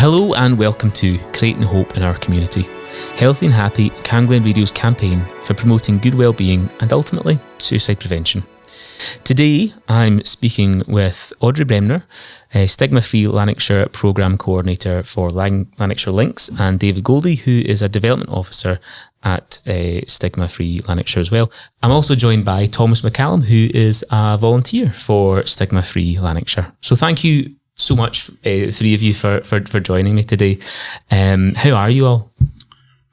Hello and welcome to Creating Hope in Our Community, Healthy and Happy, Camglen Radio's campaign for promoting good wellbeing and ultimately suicide prevention. Today I'm speaking with Audrey Bremner, Stigma Free Lanarkshire Programme Coordinator for Lanarkshire Links, and David Goldie, who is a Development Officer at Stigma Free Lanarkshire as well. I'm also joined by Thomas McCallum, who is a volunteer for Stigma Free Lanarkshire. So thank you so much, three of you, for joining me today. How are you all?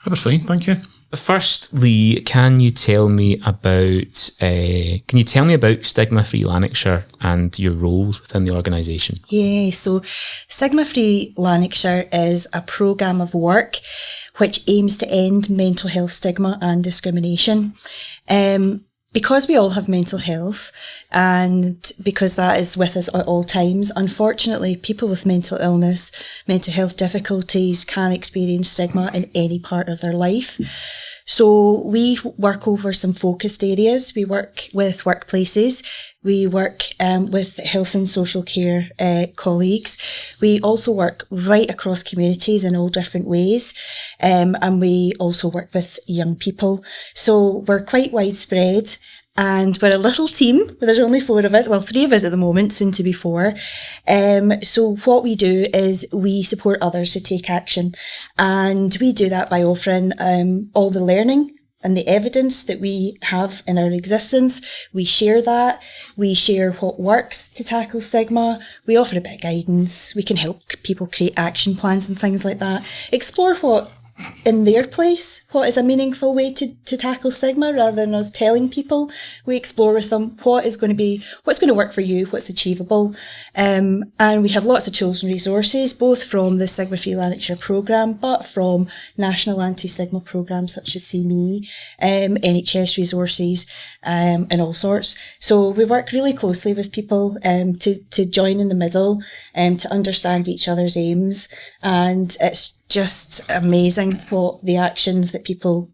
I was fine, thank you. Firstly, can you tell me about Stigma Free Lanarkshire and your roles within the organisation? Yeah, so Stigma Free Lanarkshire is a programme of work which aims to end mental health stigma and discrimination. Because we all have mental health, and because that is with us at all times, unfortunately, people with mental illness, mental health difficulties can experience stigma in any part of their life. So we work over some focused areas. We work with workplaces. We work with health and social care colleagues. We also work right across communities in all different ways. And we also work with young people. So we're quite widespread. And we're a little team. There's only 4 of us. Well, 3 of us at the moment, soon to be 4. So what we do is we support others to take action. And we do that by offering all the learning and the evidence that we have in our existence. We share that. We share what works to tackle stigma. We offer a bit of guidance. We can help people create action plans and things like that. Explore what, in their place, what is a meaningful way to tackle stigma, rather than us telling people. We explore with them what's going to work for you, what's achievable. And we have lots of tools and resources, both from the Stigma Free Lanarkshire programme, but from national anti-stigma programmes such as See Me, NHS resources, and all sorts. So we work really closely with people to join in the middle, to understand each other's aims, and it's just amazing what the actions that people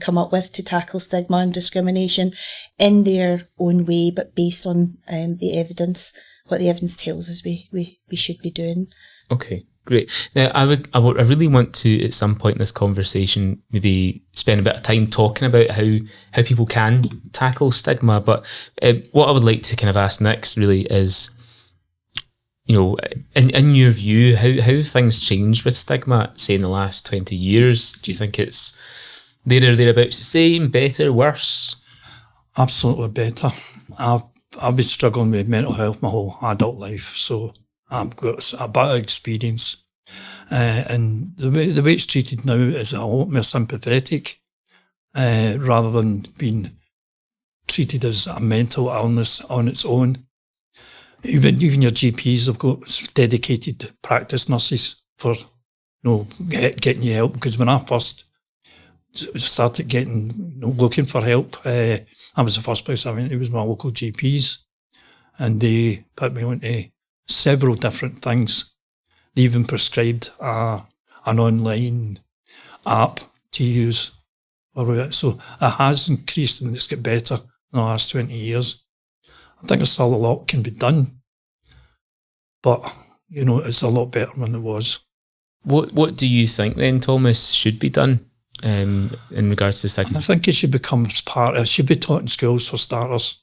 come up with to tackle stigma and discrimination in their own way, but based on the evidence, what the evidence tells us we should be doing. Okay, great. Now, I really want to, at some point in this conversation, maybe spend a bit of time talking about how people can tackle stigma. But what I would like to kind of ask next really is, you know, in your view, how have things changed with stigma, say, in the last 20 years? Do you think it's thereabouts the same, better, worse? Absolutely better. I've been struggling with mental health my whole adult life, so I've got a bit of experience. And the way it's treated now is a lot more sympathetic, rather than being treated as a mental illness on its own. Even your GPs have got dedicated practice nurses for getting you help. Because when I first started looking for help, I was the first place I went. It was my local GPs, and they put me onto several different things. They even prescribed an online app to use. So it has increased and it's got better in the last 20 years. I think there's still a lot can be done, but it's a lot better than it was. What do you think then, Thomas, should be done in regards to stigma? I think it should become it should be taught in schools for starters.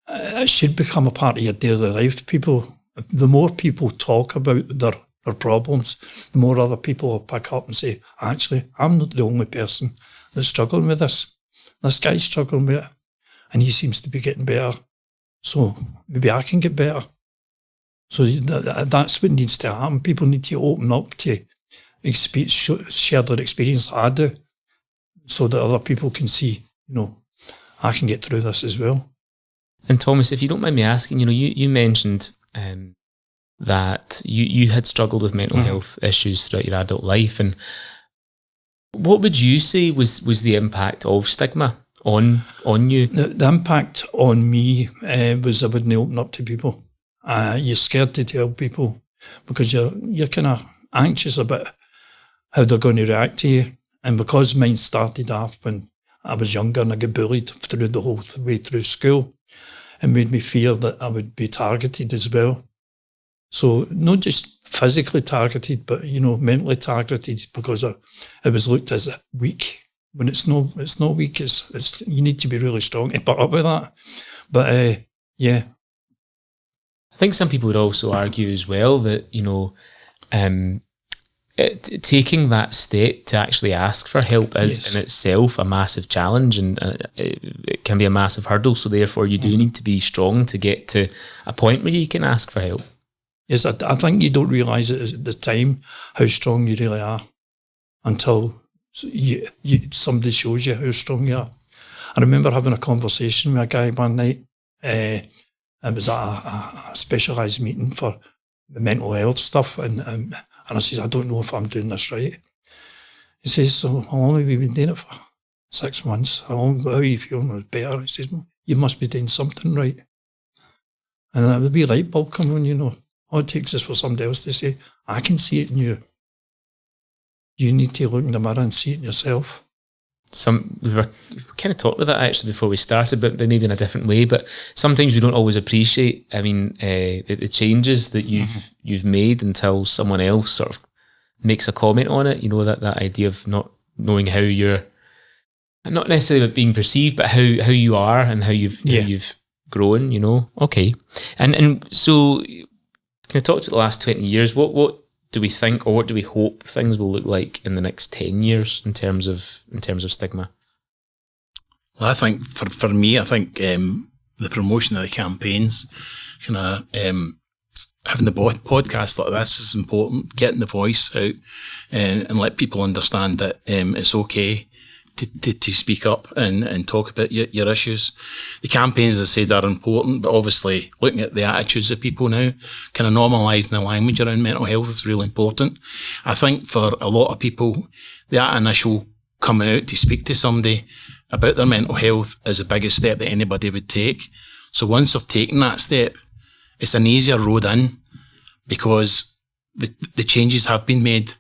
It should become a part of your daily life. The more people talk about their problems, the more other people will pick up and say, actually, I'm not the only person that's struggling with this. This guy's struggling with it, and he seems to be getting better. So maybe I can get better. So that's what needs to happen. People need to open up to share their experience like I do, so that other people can see, I can get through this as well. And Thomas, if you don't mind me asking, you mentioned that you had struggled with mental health issues throughout your adult life. And what would you say was the impact of stigma on you? The impact on me was I wouldn't open up to people. You're scared to tell people because you're kind of anxious about how they're going to react to you. And because mine started off when I was younger and I got bullied through the whole way through school, it made me fear that I would be targeted as well. So not just physically targeted, but, mentally targeted because it was looked as weak. When it's not weak, it's you need to be really strong to put up with that. But, yeah. I think some people would also argue as well that, taking that step to actually ask for help is in itself a massive challenge, and it can be a massive hurdle. So therefore you do need to be strong to get to a point where you can ask for help. Yes, I think you don't realise it at the time how strong you really are until somebody shows you how strong you are. I remember having a conversation with a guy one night. It was at a specialised meeting for the mental health stuff, and I says, I don't know if I'm doing this right. He says, so how long have you been doing it for? 6 months. How are you feeling? Better? He says, well, you must be doing something right. And that would be a light bulb coming on, All it takes is for somebody else to say, I can see it in you. You need to look in the mirror and see it in yourself. We were kind of talking about that actually before we started, but maybe in a different way. But sometimes we don't always appreciate, the changes that you've made until someone else sort of makes a comment on it. That idea of not knowing how you're, not necessarily about being perceived, but how you are and how you've grown. Okay, and so can I talk about the last 20 years? What do we think, or what do we hope things will look like in the next 10 years in terms of stigma? Well, I think for me, the promotion of the campaigns, having the podcast like this is important. Getting the voice out and let people understand that it's okay to speak up and talk about your issues. The campaigns, as I said, are important, but obviously looking at the attitudes of people now, kind of normalising the language around mental health is really important. I think for a lot of people, that initial coming out to speak to somebody about their mental health is the biggest step that anybody would take. So once they've taken that step, it's an easier road in because the changes have been made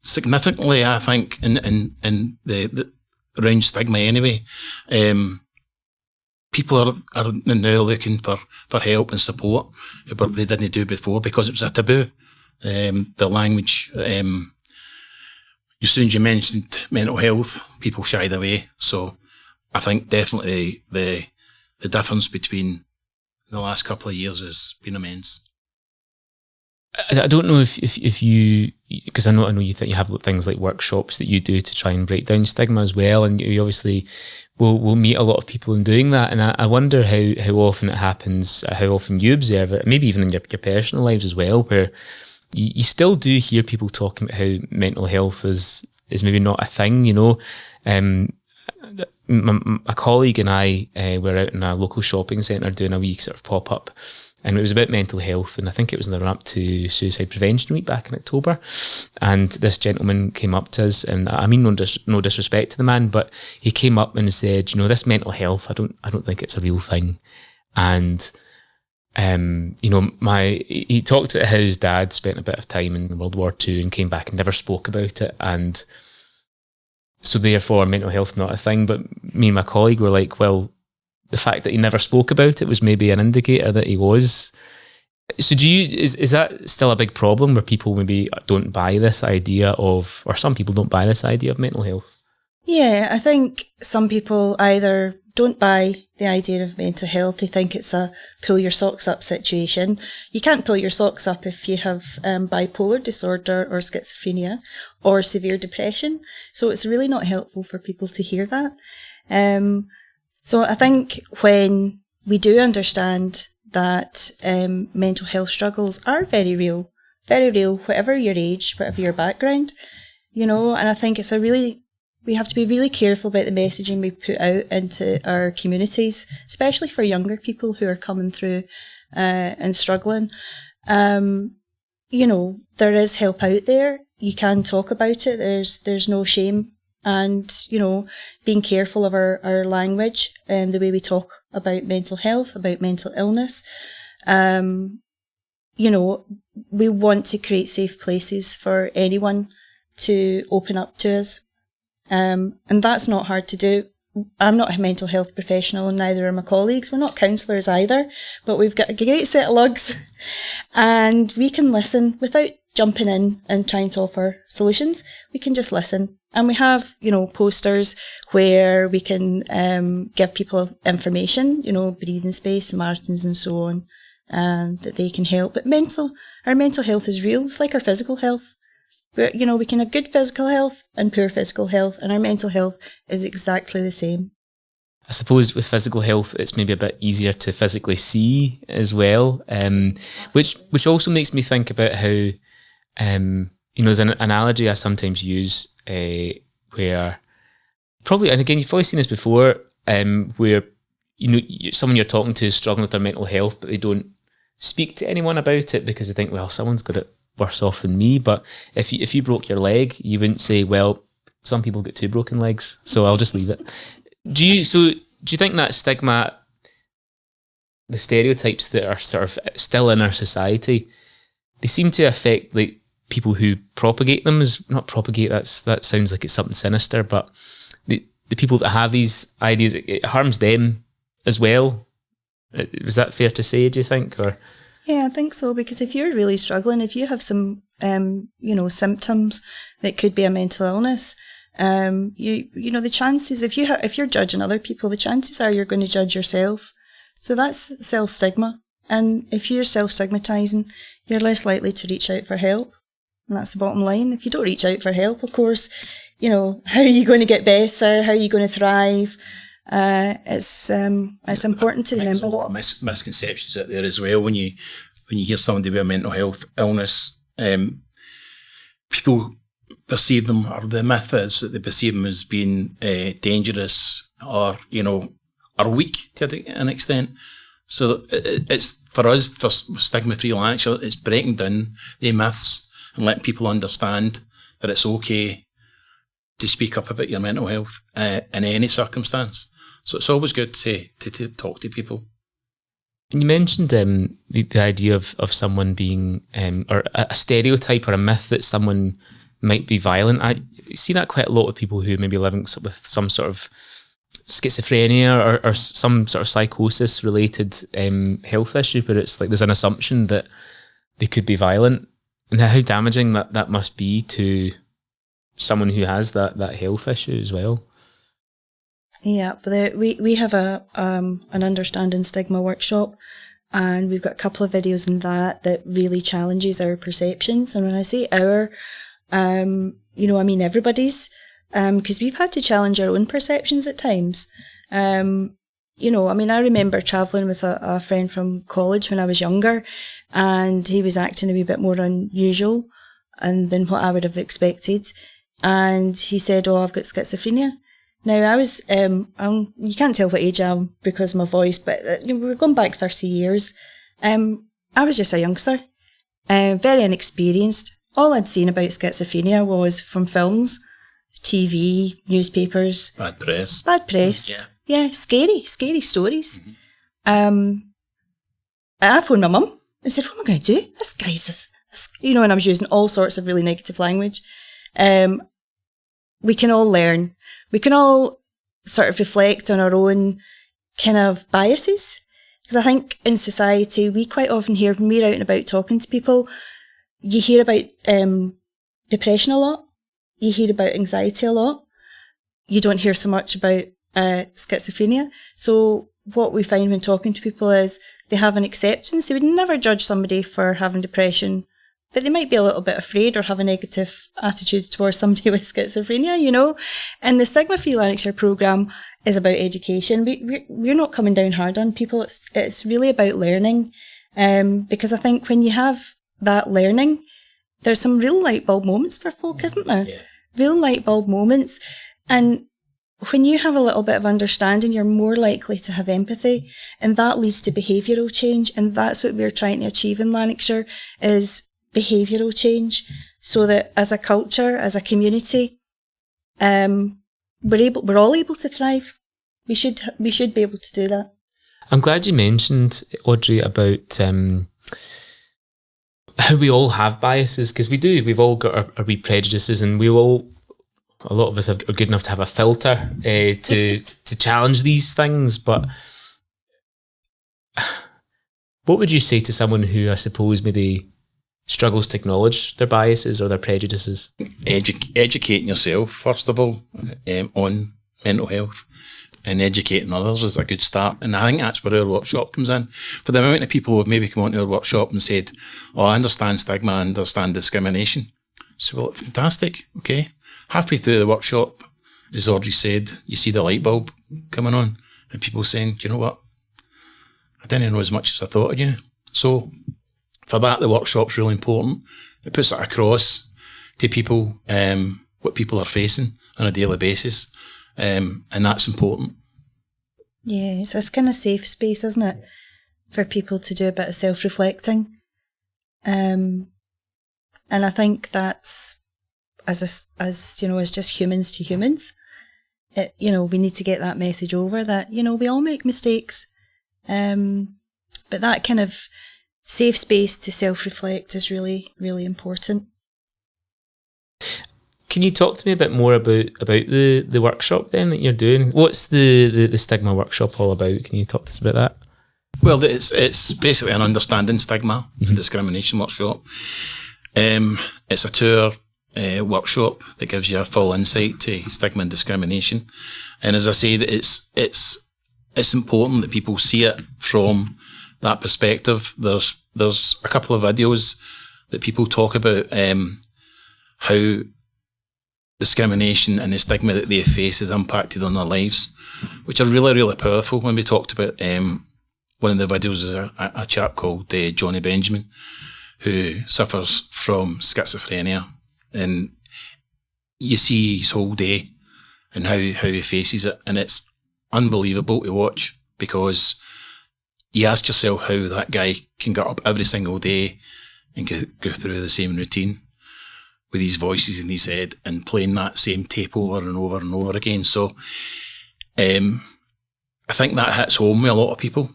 significantly, I think, in the around stigma anyway. People are now looking for help and support, but they didn't do before because it was a taboo. The language, as soon as you mentioned mental health, people shied away. So I think definitely the difference between the last couple of years has been immense. I don't know if you, because I know you think you have things like workshops that you do to try and break down stigma as well, and you obviously will meet a lot of people in doing that. And I wonder how often it happens, how often you observe it, maybe even in your personal lives as well, where you still do hear people talking about how mental health is maybe not a thing. A colleague and I were out in a local shopping centre doing a wee sort of pop-up, and it was about mental health, and I think it was in the run-up to Suicide Prevention Week back in October. And this gentleman came up to us, and I mean no disrespect to the man, but he came up and said, this mental health, I don't think it's a real thing. And he talked about how his dad spent a bit of time in World War II and came back and never spoke about it, and so therefore mental health not a thing. But me and my colleague were like, well, the fact that he never spoke about it was maybe an indicator that he was. So is that still a big problem where people maybe don't buy this idea of, or some people don't buy this idea of mental health? Yeah, I think some people either don't buy the idea of mental health. They think it's a pull your socks up situation. You can't pull your socks up if you have bipolar disorder or schizophrenia or severe depression. So it's really not helpful for people to hear that. So I think when we do understand that mental health struggles are very real, whatever your age, whatever your background, and I think we have to be really careful about the messaging we put out into our communities, especially for younger people who are coming through and struggling. There is help out there. You can talk about it. There's no shame. And, being careful of our language and the way we talk about mental health, about mental illness. We want to create safe places for anyone to open up to us. And that's not hard to do. I'm not a mental health professional and neither are my colleagues. We're not counsellors either, but we've got a great set of lugs and we can listen without jumping in and trying to offer solutions. We can just listen. And we have, posters where we can give people information, breathing space, Samaritans and so on, that they can help. But our mental health is real. It's like our physical health. We can have good physical health and poor physical health, and our mental health is exactly the same. I suppose with physical health, it's maybe a bit easier to physically see as well, which also makes me think about how, there's an analogy I sometimes use where probably, and again, you've probably seen this before, where, someone you're talking to is struggling with their mental health, but they don't speak to anyone about it because they think, well, someone's got it worse off than me. But if you broke your leg, you wouldn't say, well, some people get 2 broken legs, so I'll just leave it. Do you think that stigma, the stereotypes that are sort of still in our society, they seem to affect like people who propagate them? Not propagate, that sounds like it's something sinister, but the people that have these ideas, it harms them as well. Was that fair to say, do you think? Or yeah, I think so, because if you're really struggling, if you have some, symptoms that could be a mental illness, the chances, if you're judging other people, the chances are you're going to judge yourself. So that's self-stigma. And if you're self-stigmatising, you're less likely to reach out for help. And that's the bottom line. If you don't reach out for help, of course, how are you going to get better? How are you going to thrive? It's important to remember. There's a lot of misconceptions out there as well. When you hear somebody with a mental health illness, people perceive them, or the myth is that they perceive them as being dangerous or weak to an extent. So it's for us, for Stigma Free Lanarkshire, it's breaking down the myths and letting people understand that it's okay to speak up about your mental health in any circumstance. So it's always good to talk to people. And you mentioned the idea of someone being, or a stereotype or a myth that someone might be violent. I see that quite a lot with people who maybe living with some sort of schizophrenia or some sort of psychosis related health issue, but it's like there's an assumption that they could be violent. And how damaging that must be to someone who has that health issue as well. Yeah, but we have an understanding stigma workshop, and we've got a couple of videos in that really challenges our perceptions. And when I say our, I mean everybody's, because we've had to challenge our own perceptions at times. I remember travelling with a friend from college when I was younger, and he was acting a wee bit more unusual than what I would have expected. And he said, "Oh, I've got schizophrenia." Now, I was, you can't tell what age I am because of my voice, but we're going back 30 years. I was just a youngster, very inexperienced. All I'd seen about schizophrenia was from films, TV, newspapers. Bad press. Yeah, scary stories. Mm-hmm. I phoned my mum and said, "What am I going to do? This guy's this," and I was using all sorts of really negative language. We can all learn. We can all sort of reflect on our own kind of biases. Because I think in society, we quite often hear, when we're out and about talking to people, you hear about depression a lot. You hear about anxiety a lot. You don't hear so much about schizophrenia. So what we find when talking to people is they have an acceptance. They would never judge somebody for having depression, but they might be a little bit afraid or have a negative attitude towards somebody with schizophrenia, And the Stigma Free Lanarkshire programme is about education. We're not coming down hard on people. It's really about learning. Because I think when you have that learning, there's some real light bulb moments for folk, isn't there? Yeah. Real light bulb moments. And when you have a little bit of understanding, you're more likely to have empathy, and that leads to behavioural change. And that's what we're trying to achieve in Lanarkshire, is behavioural change, so that as a culture, as a community, we're all able to thrive. We should be able to do that. I'm glad you mentioned, Audrey, about how we all have biases, because we do. We've all got our wee prejudices, and we all a lot of us are good enough to have a filter to challenge these things, but what would you say to someone who, I suppose, maybe struggles to acknowledge their biases or their prejudices? Educating yourself, first of all, on mental health, and educating others is a good start. And I think that's where our workshop comes in. For the amount of people who have maybe come onto our workshop and said, oh, I understand stigma, I understand discrimination. So, well, fantastic, okay. Halfway through the workshop, as Audrey said, you see the light bulb coming on and people saying, do you know what? I didn't know as much as I thought of you. So for that, the workshop's really important. It puts it across to people what people are facing on a daily basis. And that's important. Yeah, it's this kind of safe space, isn't it, for people to do a bit of self-reflecting. And I think that's, as just humans to humans, we need to get that message over that, we all make mistakes. But that kind of safe space to self-reflect is really, really important. Can you talk to me a bit more about the workshop then that you're doing? What's the Stigma workshop all about? Can you talk to us about that? Well, it's basically an understanding stigma and discrimination workshop. It's a 2-hour workshop that gives you a full insight to stigma and discrimination. And as I said, it's important that people see it from that perspective. There's a couple of videos that people talk about how discrimination and the stigma that they face is impacted on their lives, which are really, really powerful. When we talked about one of the videos is a chap called Johnny Benjamin, who suffers from schizophrenia, and you see his whole day and how he faces it, and it's unbelievable to watch, because you ask yourself how that guy can get up every single day and go through the same routine with these voices in his head and playing that same tape over and over and over again. So I think that hits home with a lot of people.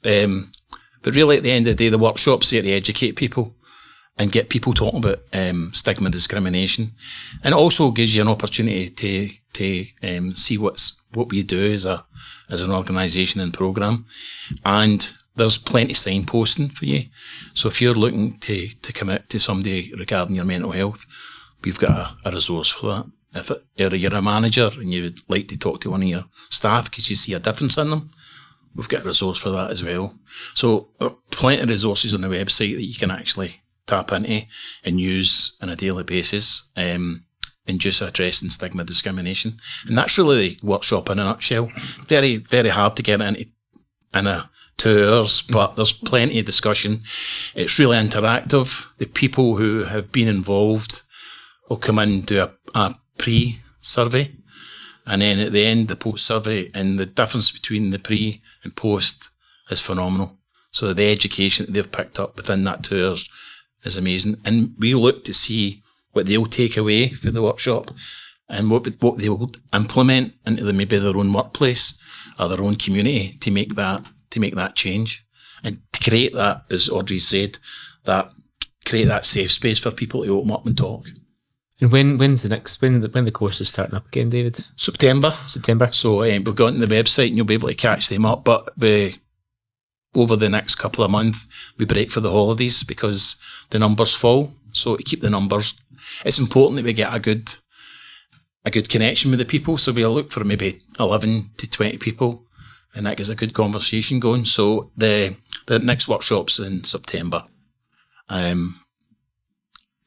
But really, at the end of the day, the workshop's there to educate people and get people talking about stigma and discrimination. And it also gives you an opportunity to see what we do as an organisation and programme. And there's plenty of signposting for you. So if you're looking to come out to somebody regarding your mental health, we've got a resource for that. If you're a manager and you would like to talk to one of your staff because you see a difference in them, we've got a resource for that as well. So there are plenty of resources on the website that you can actually tap into and use on a daily basis in just addressing stigma discrimination. And that's really the workshop in a nutshell. Very, very hard to get into in a 2 hours, but there's plenty of discussion. It's really interactive. The people who have been involved will come in and do a pre-survey, and then at the end, the post-survey, and the difference between the pre and post is phenomenal. So the education that they've picked up within that 2 hours is amazing. And we look to see what they'll take away for the workshop and what they will implement into maybe their own workplace or their own community to make that change and to create that, as Audrey said, create that safe space for people to open up and talk. And when's the course is starting up again, David? September. So we've got on the website and you'll be able to catch them up. But over the next couple of months, we break for the holidays because the numbers fall. So to keep the numbers, it's important that we get a good connection with the people. So we'll look for maybe 11 to 20 people, and that gets a good conversation going. So the next workshop's in September.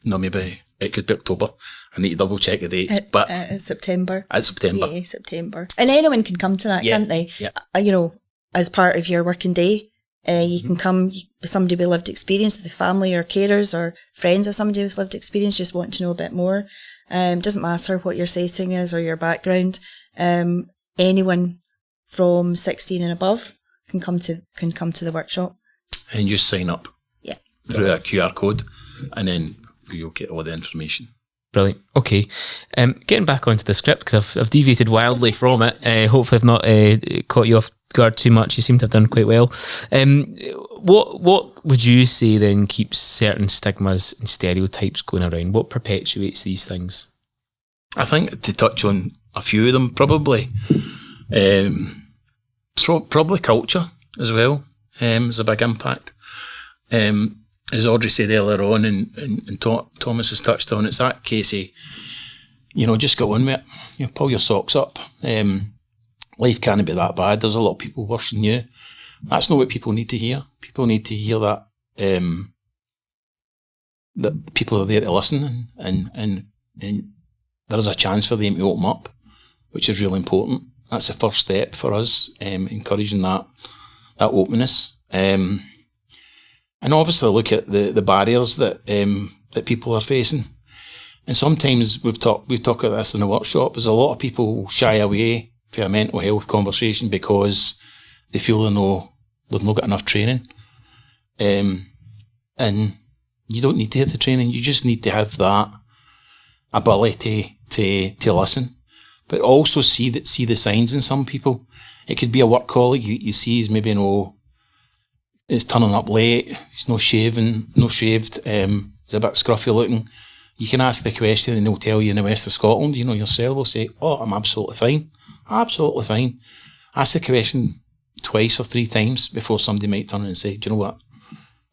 Maybe it could be October. I need to double check the dates. But it's September. It's September. Yeah, September. And anyone can come to that, can't they? Yeah. As part of your working day, you can come with somebody with lived experience, with the family or carers or friends of somebody with lived experience, just want to know a bit more. Doesn't matter what your setting is or your background. Anyone from 16 and above can come to the workshop. And just sign up. Yeah. Through a QR code, and then you'll get all the information. Brilliant. Okay. Getting back onto the script, because I've deviated wildly from it. Hopefully I've not caught you off guard too much. You seem to have done quite well. What would you say then keeps certain stigmas and stereotypes going around? What perpetuates these things? I think to touch on a few of them, probably culture as well is a big impact. As Audrey said earlier on, and Thomas has touched on, it's that case of, just go on with it. Pull your socks up. Life can't be that bad. There's a lot of people worse than you. That's not what people need to hear. People need to hear that that people are there to listen, and there is a chance for them to open up, which is really important. That's the first step for us, encouraging that openness. And obviously look at the barriers that people are facing. And sometimes we've talked about this in the workshop, is a lot of people shy away from a mental health conversation because they feel they've not got enough training. And you don't need to have the training, you just need to have that ability to listen. But also see the signs in some people. It could be a work colleague you see is maybe is turning up late, he's no shaved, he's a bit scruffy looking. You can ask the question and they'll tell you in the west of Scotland, yourself will say, oh, I'm absolutely fine. Absolutely fine. Ask the question 2 or 3 times before somebody might turn and say, do you know what?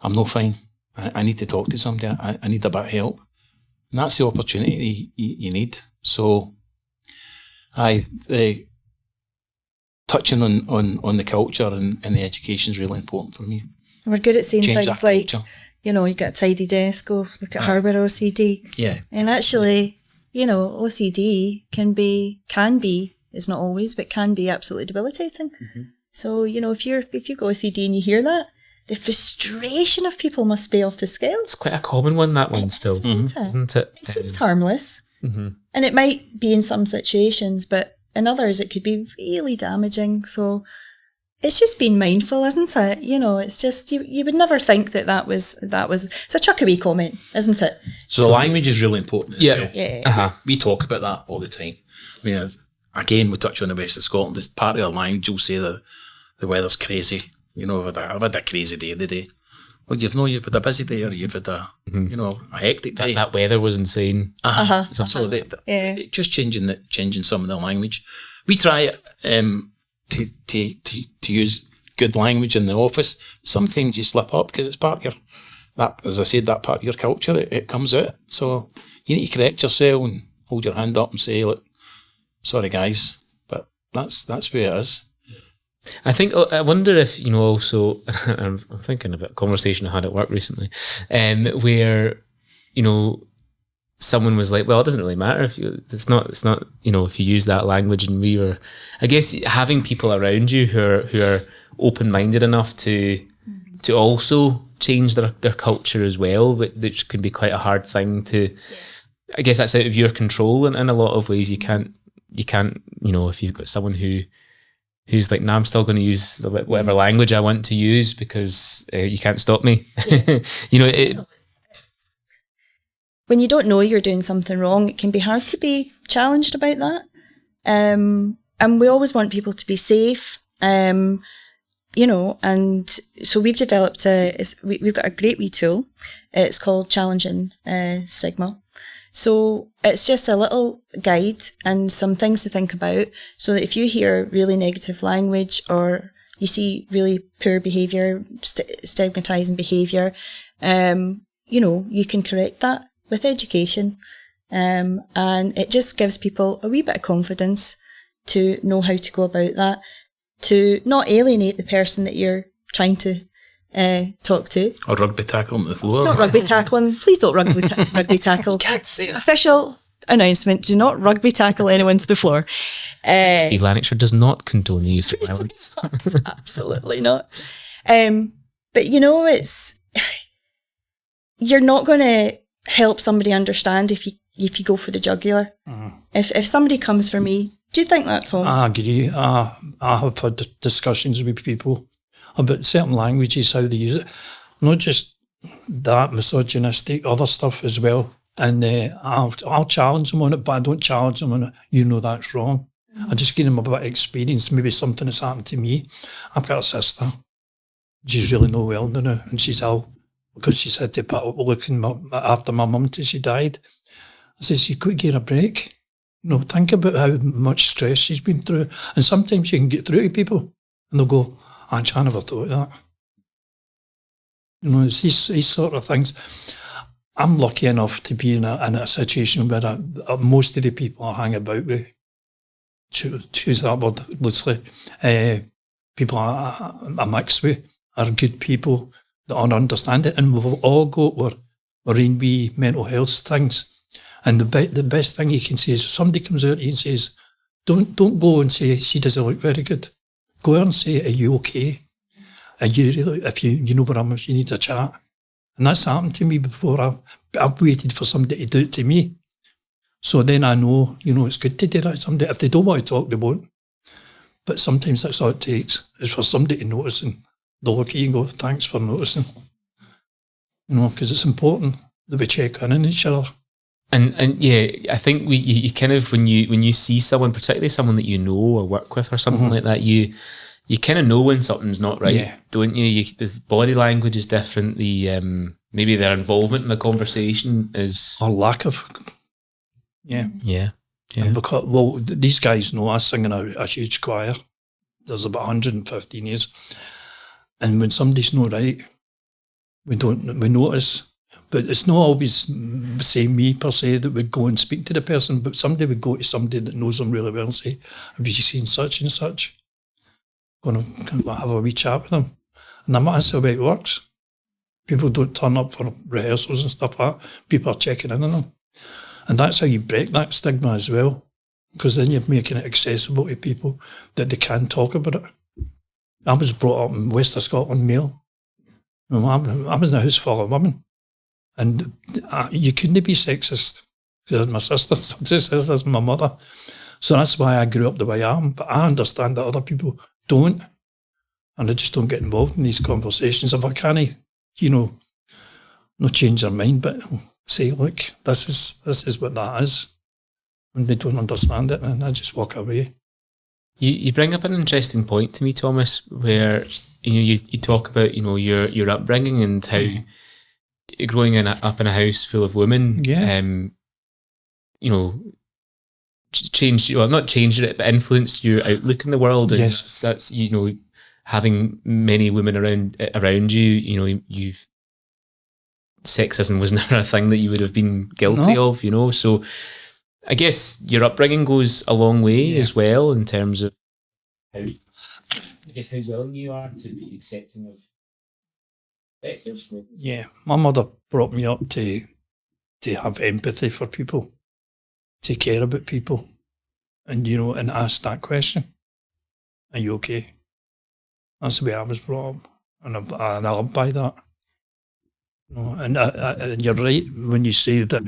I'm not fine. I need to talk to somebody. I need a bit of help. And that's the opportunity you need. So touching on the culture and the education is really important for me. We're good at saying Change things that like, culture. you got a tidy desk, go look at Harbour OCD. Yeah. And actually, OCD can be, it's not always, but can be absolutely debilitating. Mm-hmm. So, if you've got OCD and you hear that, the frustration of people must be off the scale. It's quite a common one, that one still. Isn't it? It seems harmless. Mm-hmm. And it might be in some situations, but in others it could be really damaging. So it's just being mindful, isn't it? It's just, you would never think that was, it's a chuckaway comment, isn't it? So the language is really important as well. Yeah. Uh-huh. We talk about that all the time. I mean, again, we touch on the west of Scotland. It's part of our language. You'll say the weather's crazy. I've had a crazy day today. Well, you've had a busy day, or you've had a hectic day. That weather was insane. So just changing some of the language. We try to use good language in the office. Sometimes you slip up because it's part of that part of your culture. It comes out. So you need to correct yourself and hold your hand up and say, look, sorry guys, but that's where it is. I wonder if, also, I'm thinking about a conversation I had at work recently, where, someone was like, well, it doesn't really matter if it's not, if you use that language. And I guess having people around you who are open-minded enough to also change their culture as well, which can be quite a hard thing to, I guess that's out of your control in a lot of ways. You can't, if you've got someone who's like, no, I'm still going to use whatever language I want to use because you can't stop me. When you don't know you're doing something wrong, it can be hard to be challenged about that. And we always want people to be safe, and so we've developed we've got a great wee tool. It's called Challenging Stigma. So it's just a little guide and some things to think about, so that if you hear really negative language or you see really poor behaviour, stigmatising behaviour, you can correct that with education. And it just gives people a wee bit of confidence to know how to go about that, to not alienate the person that you're trying to talk to. Or rugby tackle them to the floor. Not rugby tackling. Please don't rugby tackle. Can't say that. Official announcement, do not rugby tackle anyone to the floor. Lanarkshire does not condone the use of violence. Absolutely not. But you're not going to help somebody understand if you go for the jugular. If somebody comes for me, do you think that's Thomas? I agree. I have had discussions with people about certain languages, how they use it. Not just that, misogynistic, other stuff as well. And I'll challenge them on it, but I don't challenge them on it. That's wrong. I just give them a bit of experience, maybe something that's happened to me. I've got a sister. She's really no well now, and she's ill because she's had to put up looking after my mum till she died. I says, you could get a break. Think about how much stress she's been through. And sometimes you can get through to people and they'll go, I never thought of that. It's these sort of things. I'm lucky enough to be in a situation where most of the people I hang about with, choose that word loosely, people I mix with are good people that understand it, and we've all got our own wee mental health things. And the best thing you can say is if somebody comes out to you and says, don't go and say she doesn't look very good. Go out and say, are you okay? Are you really, if you know where I'm, if you need a chat. And that's happened to me before. I've waited for somebody to do it to me. So then I know, it's good to do that to somebody. If they don't want to talk, they won't. But sometimes that's all it takes, is for somebody to notice and they'll look at you and go, thanks for noticing. Because it's important that we check in on each other. And yeah, I think you kind of, when you see someone, particularly someone that you know or work with or something like that, you kind of know when something's not right, don't you? The body language is different. The maybe their involvement in the conversation is, or lack of. Yeah. Because, these guys know I sing in a huge choir. There's about 115 years, and when somebody's not right, we notice. But it's not always, say, me per se that would go and speak to the person, but somebody would go to somebody that knows them really well and say, have you seen such and such? Going to have a wee chat with them. And that's the way it works. People don't turn up for rehearsals and stuff like that. People are checking in on them. And that's how you break that stigma as well, because then you're making it accessible to people that they can talk about it. I was brought up in West of Scotland, male. I was in a house full of women. And you couldn't be sexist. Because my sister, some sisters, my mother. So that's why I grew up the way I am. But I understand that other people don't. And I just don't get involved in these conversations. If I can't, not change their mind, but say, look, this is what that is. And they don't understand it, and I just walk away. You bring up an interesting point to me, Thomas, where you talk about your upbringing and how growing up in a house full of women, changed, well, not changed it, but influenced your outlook in the world. And that's having many women around you, you've sexism was never a thing that you would have been guilty of, So I guess your upbringing goes a long way as well in terms of how willing you are to be accepting of factors. Yeah, my mother brought me up to have empathy for people, to care about people, and and ask that question: are you okay? That's the way I was brought up, and I live by that. And you're right when you say that,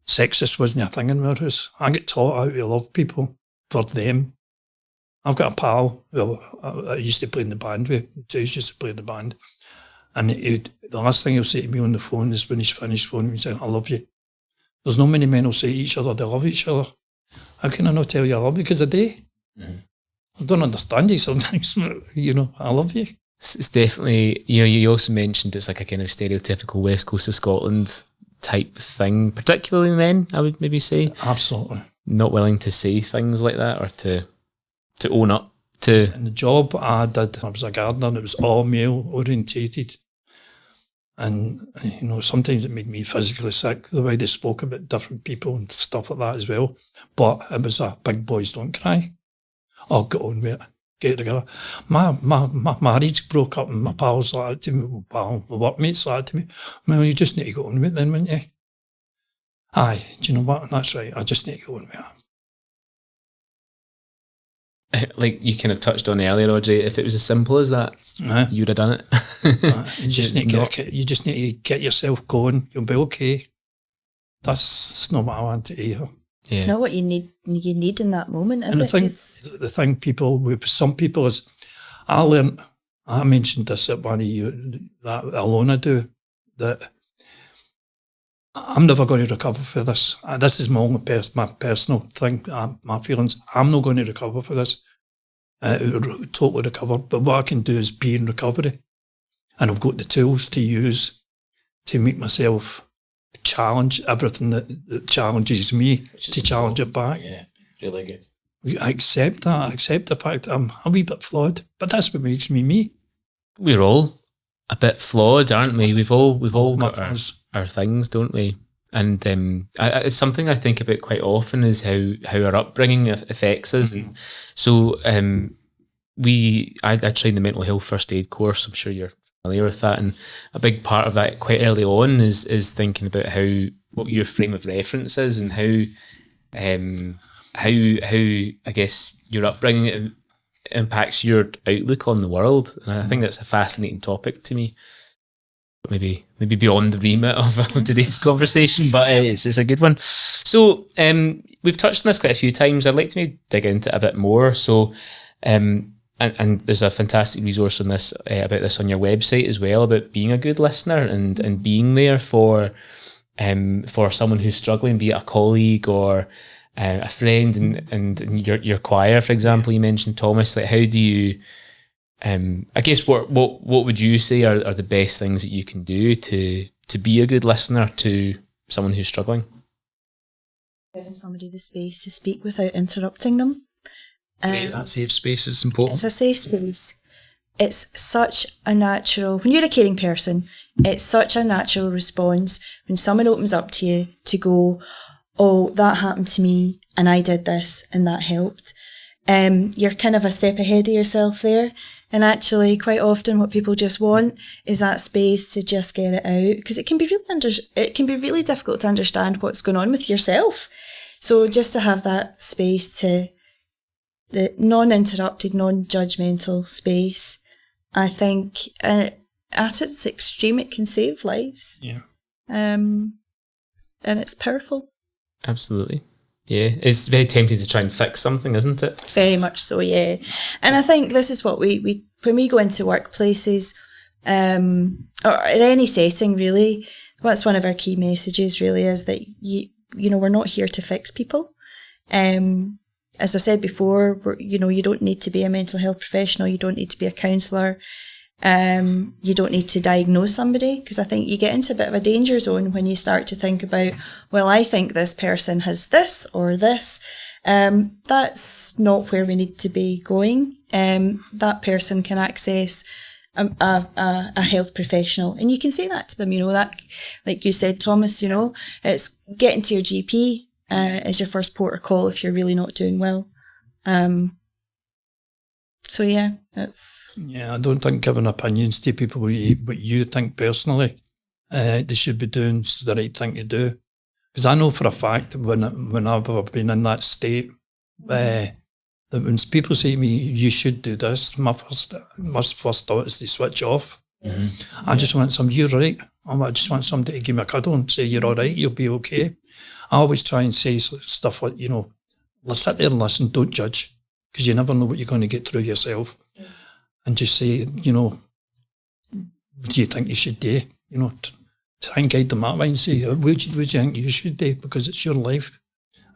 sexist wasn't a thing in my house. I get taught how to love people for them. I've got a pal who I used to play in the band with, James used to play in the band, and the last thing he'll say to me on the phone is when he's finished phoning me, he's saying, I love you. There's not many men who'll say to each other they love each other. How can I not tell you I love you? Because I do. I don't understand you sometimes, but, I love you. It's definitely, you also mentioned it's like a kind of stereotypical West Coast of Scotland type thing, particularly men, I would maybe say. Absolutely. Not willing to say things like that or to own up to. And the job I did, I was a gardener and it was all male orientated. And, sometimes it made me physically sick, the way they spoke about different people and stuff like that as well. But it was a big boys don't cry. Oh, get on with it. Get it together. My marriage broke up and my pals like to me, my workmates like to me, well, you just need to go on with it then, wouldn't you? Aye, do you know what? That's right. I just need to go on with it. Like you kind of touched on earlier, Audrey, if it was as simple as that, you would have done it. You just need to get yourself going. You'll be okay. That's not what I want to hear. Yeah. It's not what you need in that moment, is it? The thing with some people is, I mentioned this at one of you, that Alona do, that I'm never going to recover for this. This is my personal thing, my feelings. I'm not going to recover for this, totally recover. But what I can do is be in recovery. And I've got the tools to use to make myself challenge everything that challenges me, to challenge it back. Yeah, really good. I accept that. I accept the fact that I'm a wee bit flawed, but that's what makes me me. We're all a bit flawed, aren't we? We've all got our things, don't we? And it's something I think about quite often, is how our upbringing affects us. Mm-hmm. And so I trained the mental health first aid course. I'm sure you're familiar with that, and a big part of that quite early on is thinking about what your frame of reference is, and how I guess your upbringing impacts your outlook on the world. And I think that's a fascinating topic to me. Maybe beyond the remit of today's conversation, but it's a good one. So we've touched on this quite a few times. I'd like to maybe dig into it a bit more. So and there's a fantastic resource on this about this on your website as well, about being a good listener and being there for someone who's struggling, be it a colleague or a friend, and your choir, for example. You mentioned, Thomas. Like, how do you? I guess what would you say are the best things that you can do to be a good listener to someone who's struggling? Giving somebody the space to speak without interrupting them. That safe space is important. It's a safe space. It's such a natural, when you're a caring person, it's such a natural response when someone opens up to you to go, oh, that happened to me and I did this and that helped. You're kind of a step ahead of yourself there. And actually, quite often what people just want is that space to just get it out, because it can be really difficult to understand what's going on with yourself. So just to have that space, the non-interrupted, non-judgmental space, I think at its extreme, it can save lives. Yeah. And it's powerful. Absolutely. Yeah, it's very tempting to try and fix something, isn't it? Very much so, yeah. And I think this is what we when we go into workplaces, or in any setting really, that's one of our key messages really, is that you know, we're not here to fix people. As I said before, you don't need to be a mental health professional, you don't need to be a counsellor, you don't need to diagnose somebody, because I think you get into a bit of a danger zone when you start to think about, well, I think this person has this or this. That's not where we need to be going. That person can access a health professional, and you can say that to them, that, like you said, Thomas, it's getting to your GP as your first port of call if you're really not doing well. So yeah, I don't think giving opinions to people what you think personally they should be doing is the right thing to do. Because I know for a fact when I've been in that state, that when people say to me, you should do this, my first thought is to switch off. Mm-hmm. I just want somebody, you're right. I just want somebody to give me a cuddle and say, you're all right, you'll be okay. I always try and say stuff like, let's sit there and listen, don't judge, because you never know what you're going to get through yourself. And just say, what do you think you should do? Try and guide them that way and say, what do you think you should do? Because it's your life.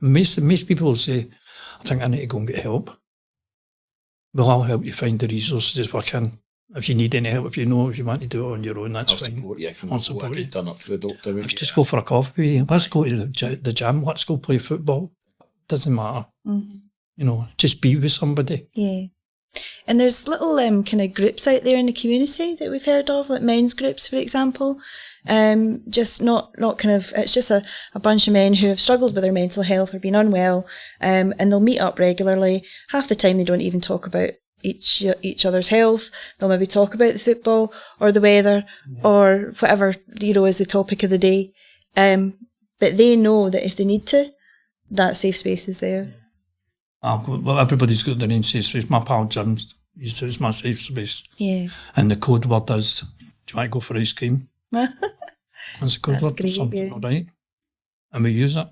Most people will say, I think I need to go and get help. Well, I'll help you find the resources if I can. If you need any help, if you want to do it on your own, that's fine. I'll support you. Turn up to the doctor. Let's just go for a coffee. Let's go to the gym. Let's go play football. Doesn't matter. Mm-hmm. Just be with somebody. Yeah. And there's little kind of groups out there in the community that we've heard of, like men's groups, for example. Just not kind of, it's just a bunch of men who have struggled with their mental health or been unwell, and they'll meet up regularly. Half the time they don't even talk about each other's health. They'll maybe talk about the football or the weather or whatever, is the topic of the day. But they know that if they need to, that safe space is there. Well, everybody's got their own safe space. My pal Jim, he says it's my safe space. Yeah. And the code word is, do you want to go for ice cream? That's the code word. Great, something, yeah. all right. And we use it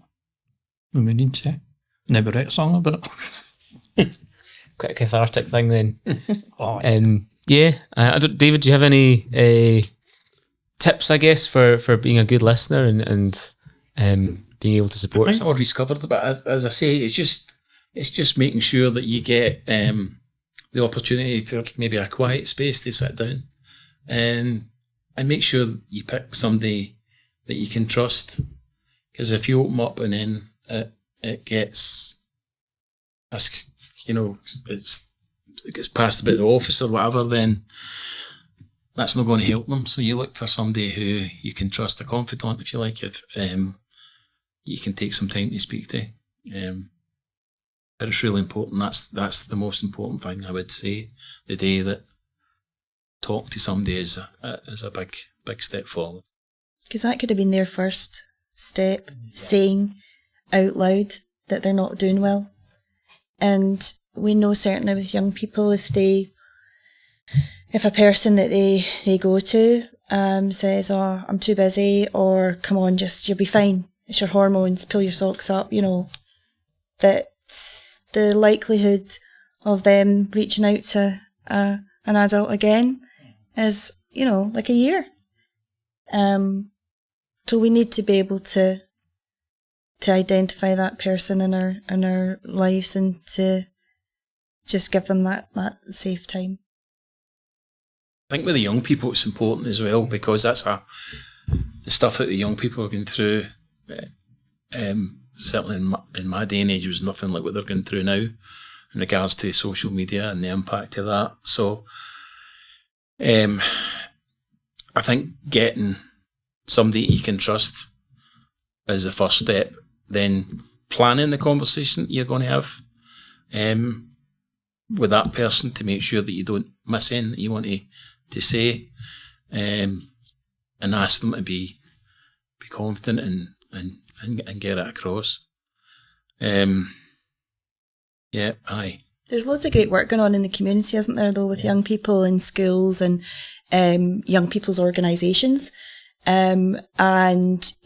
when we need to. Never write a song about it. Quite a cathartic thing then. Oh, David, do you have any tips, I guess, for being a good listener and being able to support? I think Audrey's covered it, but as I say, it's just making sure that you get the opportunity for maybe a quiet space to sit down and make sure you pick somebody that you can trust Because if you open up and then it gets, it gets passed about the office or whatever, then that's not going to help them. So you look for somebody who you can trust, a confidant, if you like, if you can take some time to speak to. But it's really important. That's the most important thing, I would say. The day that talk to somebody is a big step forward. Because that could have been their first step, saying out loud that they're not doing well. And we know certainly with young people, if a person that they go to says, "Oh, I'm too busy," or "Come on, you'll be fine. It's your hormones. Pull your socks up." That the likelihood of them reaching out to an adult again is, like a year. So we need to be able to identify that person in our lives and to just give them that safe time. I think with the young people it's important as well, because that's the stuff that the young people are going through. Certainly in my day and age, was nothing like what they're going through now in regards to social media and the impact of that. So I think getting somebody you can trust is the first step. Then planning the conversation that you're going to have with that person to make sure that you don't miss anything that you want to say, and ask them to be confident and get it across. Aye. There's loads of great work going on in the community, isn't there, though, with young people in schools and young people's organisations. And,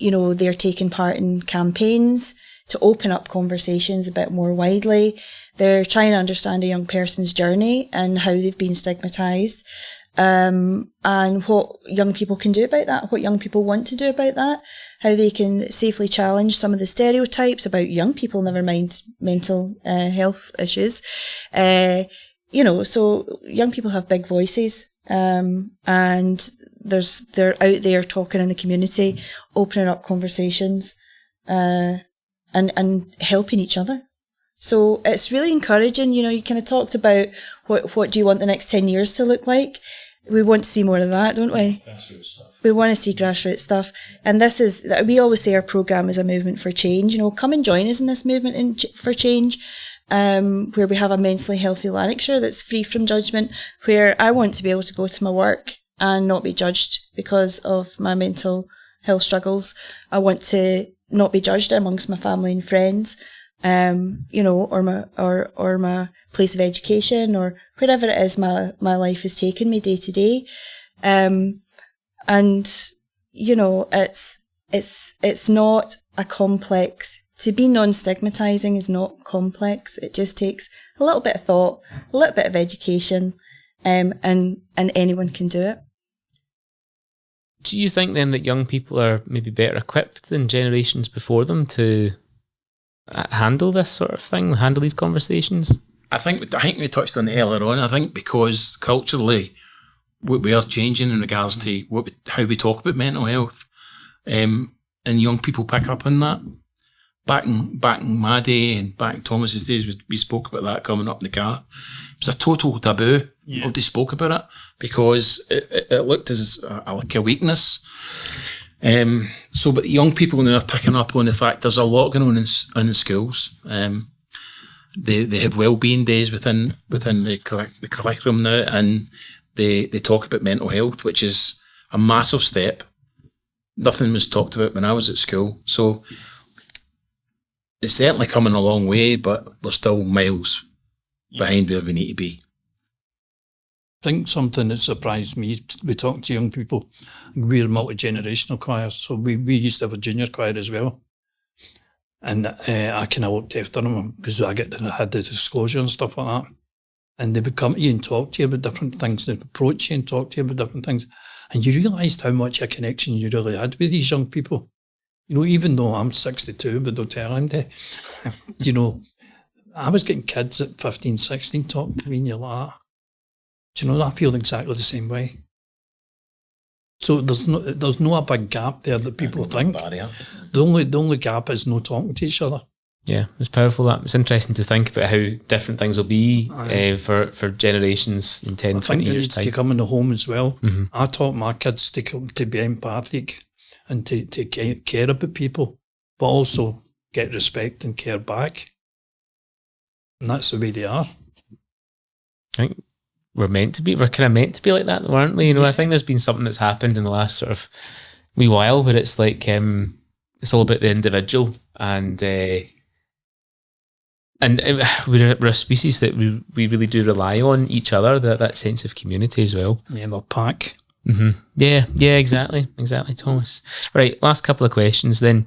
they're taking part in campaigns to open up conversations a bit more widely. They're trying to understand a young person's journey and how they've been stigmatised, and what young people can do about that, what young people want to do about that, how they can safely challenge some of the stereotypes about young people, never mind mental health issues. So young people have big voices, and they're out there talking in the community, opening up conversations, and helping each other. So it's really encouraging. You kind of talked about what do you want the next 10 years to look like. We want to see more of that, don't we? Grassroots stuff. We want to see grassroots stuff. And we always say our programme is a movement for change. Come and join us in this movement for change, where we have a mentally healthy Lanarkshire that's free from judgment, where I want to be able to go to my work and not be judged because of my mental health struggles. I want to not be judged amongst my family and friends, or my place of education, or wherever it is my life has taken me day to day. It's not a complex. To be non-stigmatising is not complex. It just takes a little bit of thought, a little bit of education, and anyone can do it. Do you think then that young people are maybe better equipped than generations before them to handle this sort of thing, handle these conversations? I think we touched on it earlier on. I think because culturally we are changing in regards to how we talk about mental health, and young people pick up on that. Back in my day and back in Thomas's days, we spoke about that coming up in the car. It was a total taboo. Yeah. Nobody spoke about it because it looked as like a weakness. But young people now are picking up on the fact there's a lot going on in schools. They have wellbeing days within the curriculum now, and they talk about mental health, which is a massive step. Nothing was talked about when I was at school, so it's certainly coming a long way, but we're still miles behind where we need to be. I think something that surprised me, we talk to young people, we're a multi-generational choir, so we used to have a junior choir as well. And I kind of looked after them because I had the disclosure and stuff like that. And they would come to you and talk to you about different things. They'd approach you and talk to you about different things. And you realised how much a connection you really had with these young people. Even though I'm 62, but don't tell him to. I was getting kids at 15, 16 talking to me and you're like, I feel exactly the same way. So there's no a big gap there that people think. Barrier. The only gap is no talking to each other. Yeah, it's powerful. That it's interesting to think about how different things will be for generations in 10, I 20 think it years' needs time. to come in the home as well. Mhm. I taught my kids to be empathic and to care about people, but also get respect and care back. And that's the way they are. I think we're kind of meant to be like that, though, aren't we? You know, I think there's been something that's happened in the last sort of wee while where it's like it's all about the individual, and we're a species that we really do rely on each other, that sense of community as well. Yeah, we're pack. Mm-hmm. Yeah, exactly, Thomas. Right, last couple of questions then.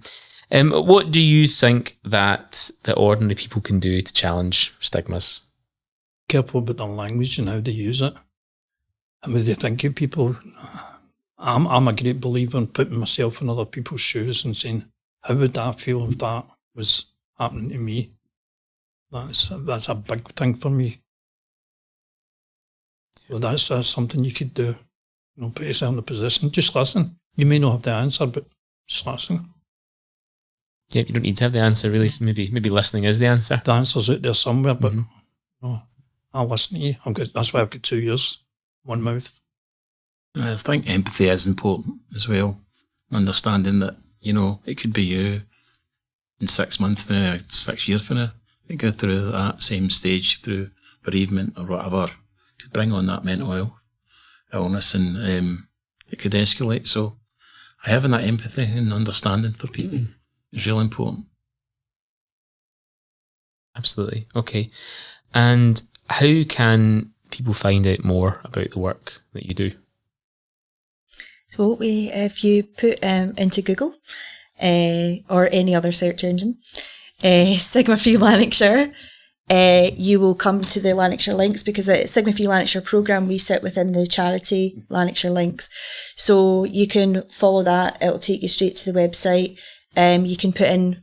What do you think that ordinary people can do to challenge stigmas? Careful about their language and how they use it. And when they think of people, I'm a great believer in putting myself in other people's shoes and saying, how would I feel if that was happening to me? That's a big thing for me. So that's something you could do. You know, put yourself in a position. Just listen. You may not have the answer, but just listen. Yeah, you don't need to have the answer really. So maybe listening is the answer. The answer's out there somewhere, but no, I'll listen to you. That's why I've got 2 years, one mouth. I think empathy is important as well. Understanding that, you know, it could be you in 6 months from now, 6 years from now, you go through that same stage through bereavement or whatever, could bring on that mental health illness, and it could escalate. So having that empathy and understanding for people is really important. Absolutely. Okay. And how can people find out more about the work that you do? So if you put into Google or any other search engine, Stigma Free Lanarkshire, you will come to the Lanarkshire links, because a Stigma Free Lanarkshire programme, we sit within the charity Lanarkshire links. So you can follow that, it'll take you straight to the website. You can put in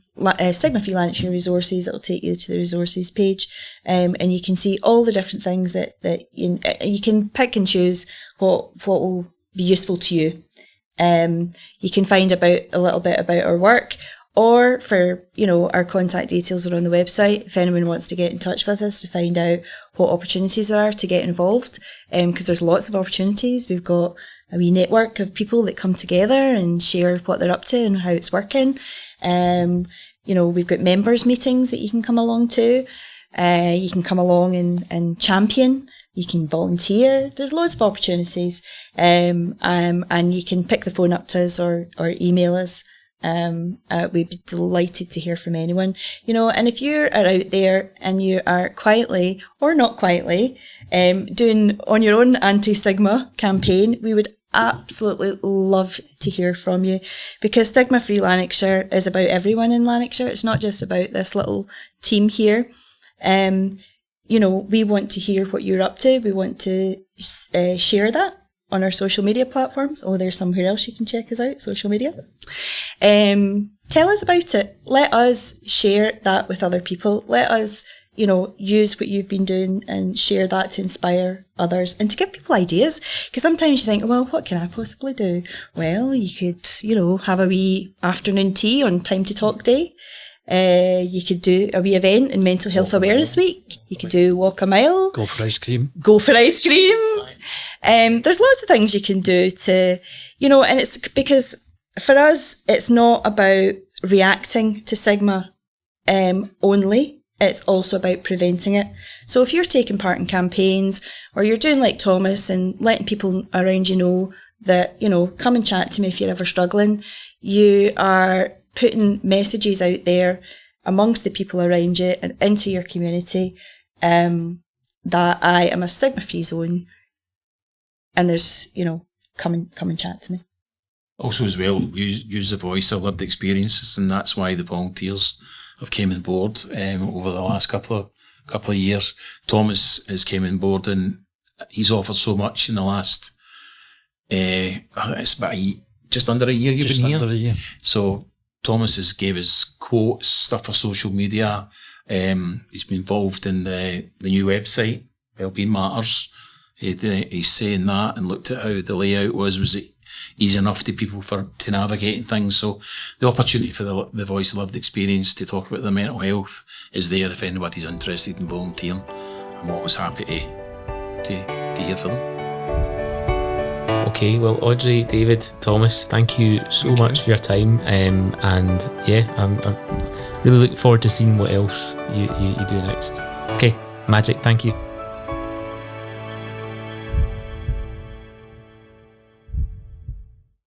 Stigma Free Lanarkshire resources, it'll take you to the resources page, and you can see all the different things that you can pick and choose what will be useful to you. You can find a little bit about our work, or our contact details are on the website if anyone wants to get in touch with us to find out what opportunities there are to get involved, because there's lots of opportunities. We've got a wee network of people that come together and share what they're up to and how it's working. We've got members meetings that you can come along to. You can come along and champion. You can volunteer. There's loads of opportunities. And you can pick the phone up to us or email us. We'd be delighted to hear from anyone, and if you are out there and you are quietly or not quietly doing on your own anti-stigma campaign, we would absolutely love to hear from you, because Stigma Free Lanarkshire is about everyone in Lanarkshire. It's not just about this little team here. We want to hear what you're up to. We want to share that on our social media platforms. Oh, there's somewhere else you can check us out, social media. Tell us about it. Let us share that with other people. Let us, use what you've been doing and share that to inspire others and to give people ideas. Because sometimes you think, well, what can I possibly do? Well, you could, have a wee afternoon tea on Time to Talk Day. You could do a wee event in Mental Health Awareness Week. You could do Walk a Mile. Go for ice cream. There's lots of things you can do to, and it's because for us, it's not about reacting to stigma only. It's also about preventing it. So if you're taking part in campaigns, or you're doing like Thomas and letting people around you know that, come and chat to me if you're ever struggling, you are putting messages out there amongst the people around you and into your community that I am a stigma-free zone, and there's, come and chat to me. Also as well, use the voice of lived experiences, and that's why the volunteers have came on board over the last couple of years. Thomas has came on board, and he's offered so much in the last it's about just under a year you've been here. Under a year. So Thomas has gave us quotes, stuff for social media. He's been involved in the new website, Wellbeing Matters. He's saying that, and looked at how the layout was easy enough to people to navigate and things. So the opportunity for the Voice of Lived Experience to talk about their mental health is there if anybody's interested in volunteering. I'm always happy to hear from them. Okay, well, Audrey, David, Thomas, thank you so much for your time. And yeah, I'm really looking forward to seeing what else you do next. Okay, Magic, thank you.